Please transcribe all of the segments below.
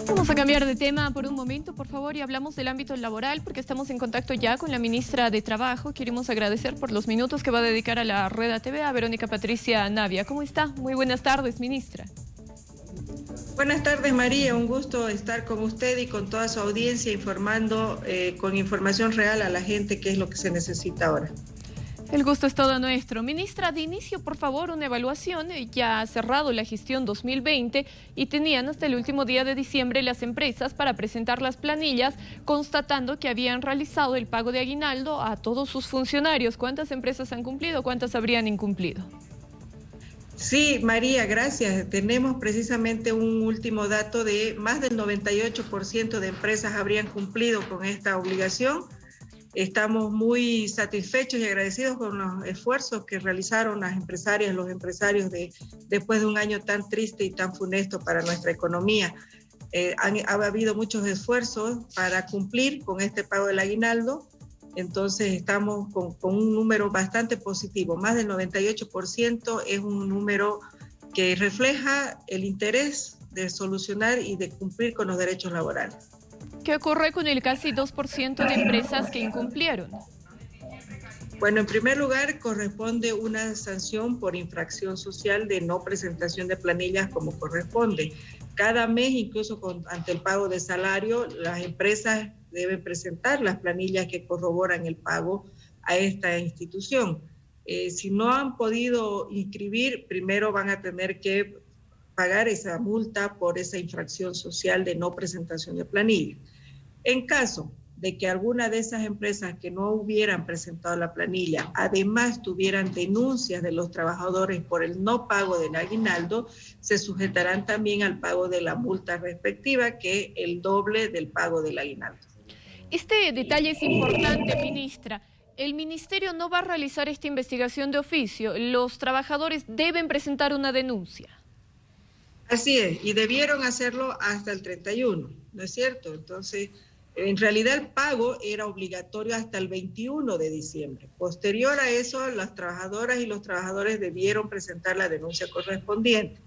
Vamos a cambiar de tema por un momento, por favor, y hablamos del ámbito laboral, porque estamos en contacto ya con la ministra de Trabajo. Queremos agradecer por los minutos que va a dedicar a la Rueda TV, a Verónica Patricia Navia. ¿Cómo está? Muy buenas tardes, ministra. Buenas tardes, María. Un gusto estar con usted y con toda su audiencia informando con información real a la gente qué es lo que se necesita ahora. El gusto es todo nuestro. Ministra, de inicio, por favor, una evaluación. Ya ha cerrado la gestión 2020 y tenían hasta el último día de diciembre las empresas para presentar las planillas, constatando que habían realizado el pago de aguinaldo a todos sus funcionarios. ¿Cuántas empresas han cumplido? ¿Cuántas habrían incumplido? Sí, María, gracias. Tenemos precisamente un último dato de más del 98% de empresas habrían cumplido con esta obligación. Estamos muy satisfechos y agradecidos con los esfuerzos que realizaron las empresarias, los empresarios después de un año tan triste y tan funesto para nuestra economía. Ha habido muchos esfuerzos para cumplir con este pago del aguinaldo, entonces estamos con un número bastante positivo. Más del 98% es un número que refleja el interés de solucionar y de cumplir con los derechos laborales. ¿Qué ocurre con el casi 2% de empresas que incumplieron? Bueno, en primer lugar, corresponde una sanción por infracción social de no presentación de planillas como corresponde. Cada mes, incluso ante el pago de salario, las empresas deben presentar las planillas que corroboran el pago a esta institución. Si no han podido inscribir, primero van a tener que pagar esa multa por esa infracción social de no presentación de planillas. En caso de que alguna de esas empresas que no hubieran presentado la planilla, además tuvieran denuncias de los trabajadores por el no pago del aguinaldo, se sujetarán también al pago de la multa respectiva, que es el doble del pago del aguinaldo. Este detalle es importante, ministra. El ministerio no va a realizar esta investigación de oficio. Los trabajadores deben presentar una denuncia. Así es, y debieron hacerlo hasta el 31, ¿no es cierto? Entonces, en realidad el pago era obligatorio hasta el 21 de diciembre. Posterior a eso, las trabajadoras y los trabajadores debieron presentar la denuncia correspondiente.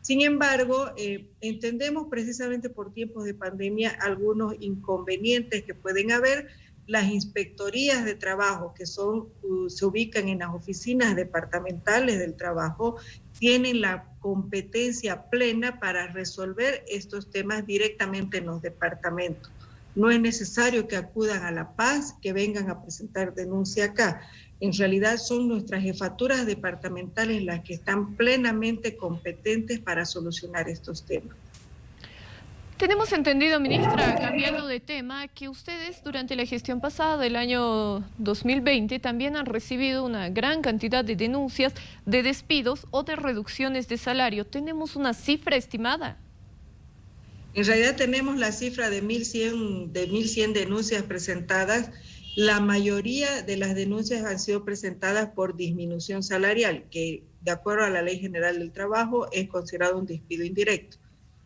Sin embargo, entendemos precisamente por tiempos de pandemia algunos inconvenientes que pueden haber. Las inspectorías de trabajo que se ubican en las oficinas departamentales del trabajo tienen la competencia plena para resolver estos temas directamente en los departamentos. No es necesario que acudan a La Paz, que vengan a presentar denuncia acá. En realidad son nuestras jefaturas departamentales las que están plenamente competentes para solucionar estos temas. Tenemos entendido, ministra, cambiando de tema, que ustedes durante la gestión pasada del año 2020 también han recibido una gran cantidad de denuncias de despidos o de reducciones de salario. ¿Tenemos una cifra estimada? En realidad tenemos la cifra de 1.100 denuncias presentadas. La mayoría de las denuncias han sido presentadas por disminución salarial, que de acuerdo a la Ley General del Trabajo es considerado un despido indirecto.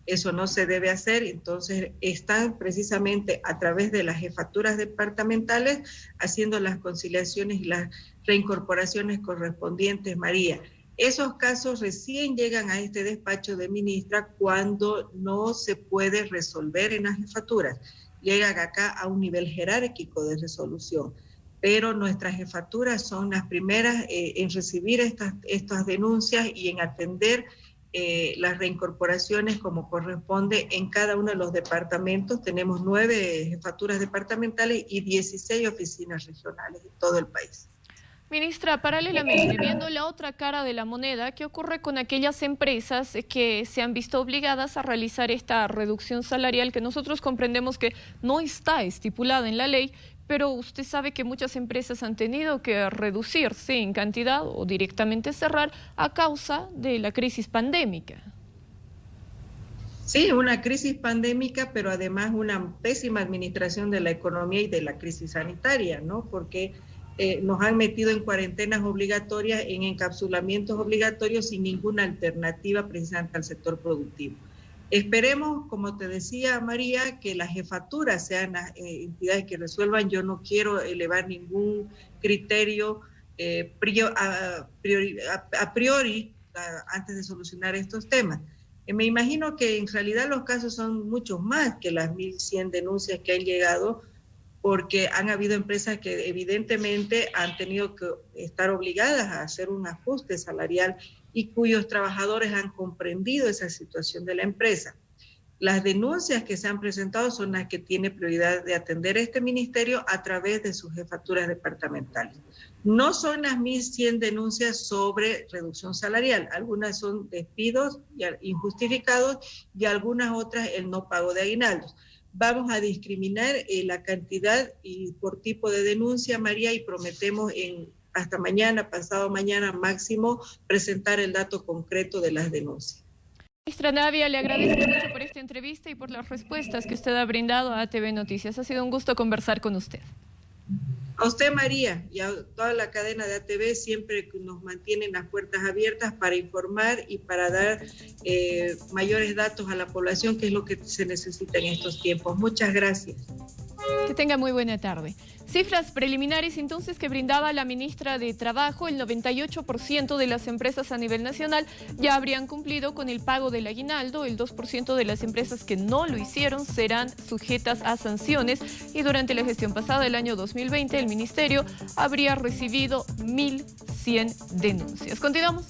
Eso no se debe hacer, entonces están precisamente a través de las jefaturas departamentales haciendo las conciliaciones y las reincorporaciones correspondientes, María. Esos casos recién llegan a este despacho de ministra cuando no se puede resolver en las jefaturas. Llegan acá a un nivel jerárquico de resolución, pero nuestras jefaturas son las primeras en recibir estas denuncias y en atender las reincorporaciones como corresponde en cada uno de los departamentos. Tenemos 9 jefaturas departamentales y 16 oficinas regionales en todo el país. Ministra, paralelamente, viendo la otra cara de la moneda, ¿qué ocurre con aquellas empresas que se han visto obligadas a realizar esta reducción salarial que nosotros comprendemos que no está estipulada en la ley, pero usted sabe que muchas empresas han tenido que reducirse en cantidad o directamente cerrar a causa de la crisis pandémica? Sí, una crisis pandémica, pero además una pésima administración de la economía y de la crisis sanitaria, ¿no? Porque nos han metido en cuarentenas obligatorias, en encapsulamientos obligatorios sin ninguna alternativa precisamente al sector productivo. Esperemos, como te decía María, que las jefaturas sean las entidades que resuelvan. Yo no quiero elevar ningún criterio a priori antes de solucionar estos temas. Me imagino que en realidad los casos son muchos más que las 1.100 denuncias que han llegado, porque han habido empresas que evidentemente han tenido que estar obligadas a hacer un ajuste salarial y cuyos trabajadores han comprendido esa situación de la empresa. Las denuncias que se han presentado son las que tiene prioridad de atender este ministerio a través de sus jefaturas departamentales. No son las 1.100 denuncias sobre reducción salarial, algunas son despidos injustificados y algunas otras el no pago de aguinaldos. Vamos a discriminar la cantidad y por tipo de denuncia, María, y prometemos hasta mañana, pasado mañana máximo, presentar el dato concreto de las denuncias. Ministra Navia, le agradezco mucho por esta entrevista y por las respuestas que usted ha brindado a ATV Noticias. Ha sido un gusto conversar con usted. A usted, María, y a toda la cadena de ATV, siempre nos mantienen las puertas abiertas para informar y para dar mayores datos a la población, que es lo que se necesita en estos tiempos. Muchas gracias. Que tenga muy buena tarde. Cifras preliminares entonces que brindaba la ministra de Trabajo: el 98% de las empresas a nivel nacional ya habrían cumplido con el pago del aguinaldo, el 2% de las empresas que no lo hicieron serán sujetas a sanciones y durante la gestión pasada, el año 2020, el ministerio habría recibido 1.100 denuncias. Continuamos.